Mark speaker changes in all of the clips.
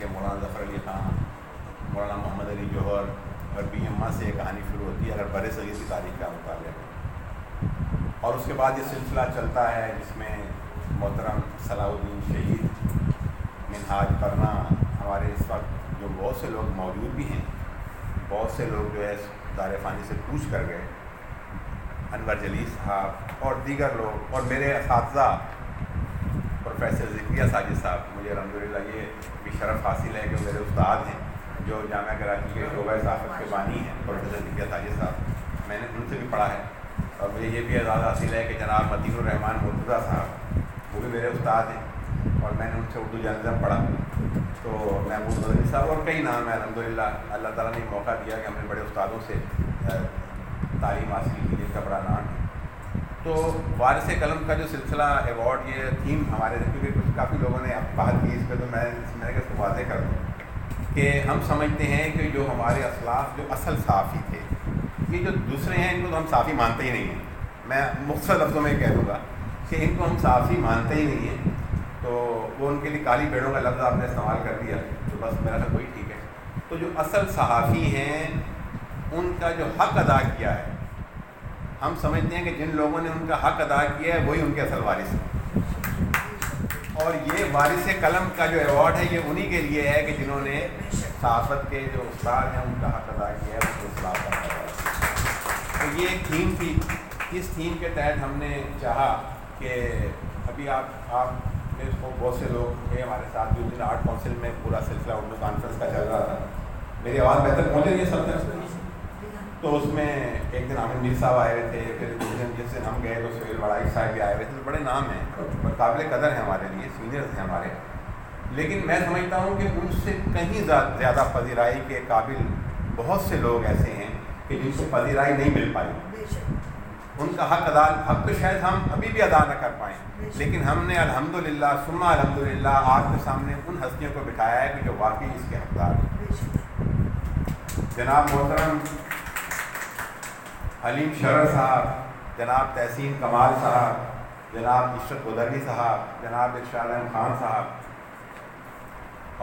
Speaker 1: کہ مولانا ظفر علی خان، مولانا محمد علی جوہر اور BMA سے یہ کہانی شروع ہوتی ہے اگر بر صغیر کی تاریخ کا مطالعہ کریں، اور اس کے بعد یہ سلسلہ چلتا ہے جس میں محترم صلاح الدین شہید منہاج پڑھنا ہمارے اس وقت جو بہت سے لوگ موجود بھی ہیں، بہت سے لوگ جو ہے دار فانی سے پوچھ کر گئے، انور جلیل صاحب اور دیگر لوگ، اور میرے اساتذہ پروفیسر ذکریہ ساجد صاحب، مجھے الحمدللہ یہ بھی شرف حاصل ہے کہ میرے استاد ہیں جو جامعہ کراچی کے شعبہ صحافت کے بانی ہیں، پروفیسر ذکریہ ساجد صاحب، میں نے ان سے بھی پڑھا ہے، اور مجھے یہ بھی اعزاز حاصل ہے کہ جناب متین الرحمان مرتضیٰ صاحب وہ بھی میرے استاد ہیں، اور میں نے ان سے اردو جرنلزم پڑھا، تو محمود مدنی صاحب اور کئی نام ہیں الحمدللہ، اللہ تعالیٰ نے موقع دیا کہ ہم نے بڑے استادوں سے تعلیم حاصل کی جن کا بڑا نام ہے۔ تو وارث قلم کا جو سلسلہ ایوارڈ، یہ تھیم ہمارے کیونکہ کچھ کافی لوگوں نے اب بات کی اس پہ، تو میں نے کہ اس کو واضح کر دوں کہ ہم سمجھتے ہیں کہ جو ہمارے اسلاف جو اصل صحافی تھے، یہ جو دوسرے ہیں ان کو تو ہم صحافی مانتے ہی نہیں ہیں، میں مختصر لفظوں میں کہہ دوں گا کہ ان کو ہم صحافی مانتے ہی نہیں ہیں، تو وہ ان کے لیے کالی بھیڑوں کا لفظ آپ نے استعمال کر دیا تو بس میرا خیال وہی ٹھیک ہے۔ تو جو اصل صحافی ہیں ان کا جو حق ادا کیا ہے، ہم سمجھتے ہیں کہ جن لوگوں نے ان کا حق ادا کیا ہے وہی ان کے اصل وارث ہیں، اور یہ وارث قلم کا جو ایوارڈ ہے یہ انہی کے لیے ہے کہ جنہوں نے صحافت کے جو استاد ہیں ان کا حق ادا کیا ہے، وہ اصلاح کا ہے۔ تو یہ ایک تھیم تھی، اس تھیم کے تحت ہم نے چاہا کہ ابھی آپ میں اس کو بہت سے لوگ تھے ہمارے ساتھ بھی، اس دن آرٹ کونسل میں پورا سلسلہ اردو کانفرنس کا چل رہا تھا، میری آواز بہتر پہنچ رہی ہے سب تک؟ تو اس میں ایک دن عامر میر صاحب آئے ہوئے تھے، پھر جس دن ہم گئے تو سہیل وڑائی صاحب بھی آئے ہوئے تھے، تو بڑے نام ہیں اور قابل قدر ہیں ہمارے لیے، سینئرز ہیں ہمارے، لیکن میں سمجھتا ہوں کہ ان سے کہیں زیادہ پذیرائی کے قابل بہت سے لوگ ایسے ہیں کہ جن کو پذیرائی نہیں مل پائی، ان کا حق تو شاید ہم ابھی بھی ادا نہ کر پائیں، لیکن ہم نے الحمدللہ ثم الحمدللہ آپ کے سامنے ان ہستیوں کو بٹھایا ہے کہ جو واقعی اس کے حقدار ہیں۔ جناب محترم حلیم شرر صاحب، جناب تحسین کمال صاحب، جناب عشرت بدروی صاحب، جناب ارشاد احمد خان صاحب،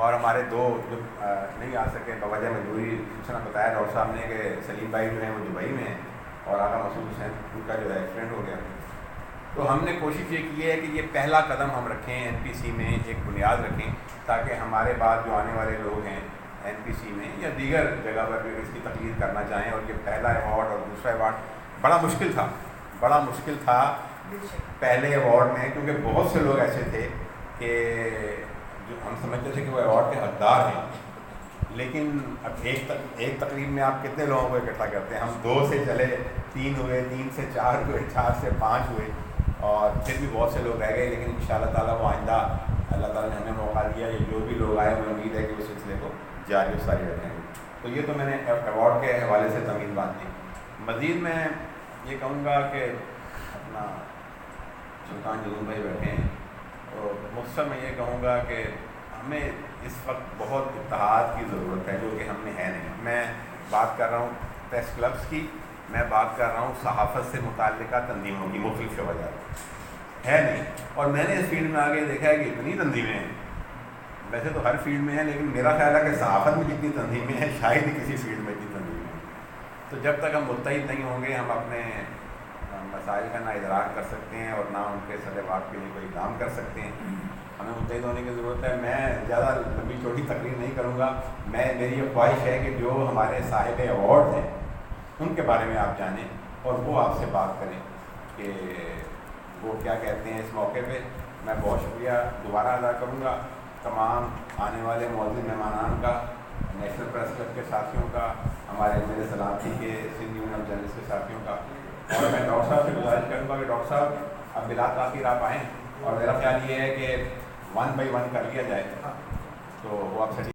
Speaker 1: اور ہمارے دو جو نہیں آ سکے بوجہ مجبوری، سوچنا بتایا ڈاکٹر صاحب نے کہ سلیم بھائی جو ہیں وہ دبئی میں ہیں، اور آغا مسعود حسین ان کا جو ہے ایکسیڈنٹ ہو گیا، تو ہم نے کوشش یہ کی ہے کہ یہ پہلا قدم ہم رکھیں NPC میں، ایک بنیاد رکھیں تاکہ ہمارے بعد جو آنے والے لوگ ہیں NPC میں یا دیگر جگہ پر بھی اس کی تقلید کرنا چاہیں، اور یہ پہلا ایوارڈ اور دوسرا ایوارڈ بڑا مشکل تھا پہلے ایوارڈ میں، کیونکہ بہت سے لوگ ایسے تھے کہ جو ہم سمجھتے تھے کہ وہ ایوارڈ کے حقدار ہیں، لیکن اب ایک تقریب میں آپ کتنے لوگوں کو اکٹھا کرتے ہیں؟ ہم 2 سے چلے، 3 ہوئے، 3 سے 4 ہوئے، 4 سے 5 ہوئے، اور پھر بھی بہت سے لوگ رہ گئے، لیکن انشاءاللہ تعالیٰ وہ آئندہ اللہ تعالیٰ نے ہمیں موقع دیا، یہ جو بھی لوگ آئے ہمیں امید ہے کہ اس سلسلے کو جاری و ساری رکھیں گے۔ تو یہ تو میں نے ایوارڈ کے حوالے سے تمیز باندھی۔ مزید میں یہ کہوں گا کہ اپنا سلطان جلون بھائی بیٹھے ہیں، تو مختصر میں یہ کہوں گا کہ ہمیں اس وقت بہت اتحاد کی ضرورت ہے، جو کہ ہم میں ہے نہیں۔ میں بات کر رہا ہوں پریس کلبس کی، میں بات کر رہا ہوں صحافت سے متعلقہ تنظیموں کی، مختلف وجہ ہے نہیں، اور میں نے اس فیلڈ میں آگے دیکھا ہے کہ اتنی تنظیمیں ہیں، ویسے تو ہر فیلڈ میں ہیں، لیکن میرا خیال ہے کہ صحافت میں جتنی تنظیمیں ہیں شاید ہی کسی فیلڈ میں اتنی تنظیمیں ہیں۔ تو جب تک ہم متحد نہیں ہوں گے، ہم اپنے مسائل کا نہ ادراک کر سکتے ہیں اور نہ ان کے سلبات کے لیے کوئی کام کر سکتے ہیں۔ ہمیں متحد ہونے کی ضرورت ہے۔ میں زیادہ لمبی چوڑی تقریر نہیں کروں گا، میری یہ خواہش ہے کہ جو ہمارے صاحب ایوارڈ ہیں ان کے بارے میں آپ جانیں اور وہ آپ سے بات کریں کہ وہ کیا کہتے ہیں اس موقع پہ۔ میں بہت شکریہ دوبارہ ادا کروں گا تمام آنے والے معزز مہمانان کا، نیشنل پریس کلب کے ساتھیوں کا، ہمارے میرے سلامتی کے سندھ یونین آف جرنلسٹ کے ساتھیوں کا، اور میں ڈاکٹر صاحب سے گزارش کروں گا کہ ڈاکٹر صاحب اب بلا تاخیر آپ آئیں، اور میرا خیال یہ ہے کہ 1 بائی 1 کر لیا جائے، تو وہ آپ سے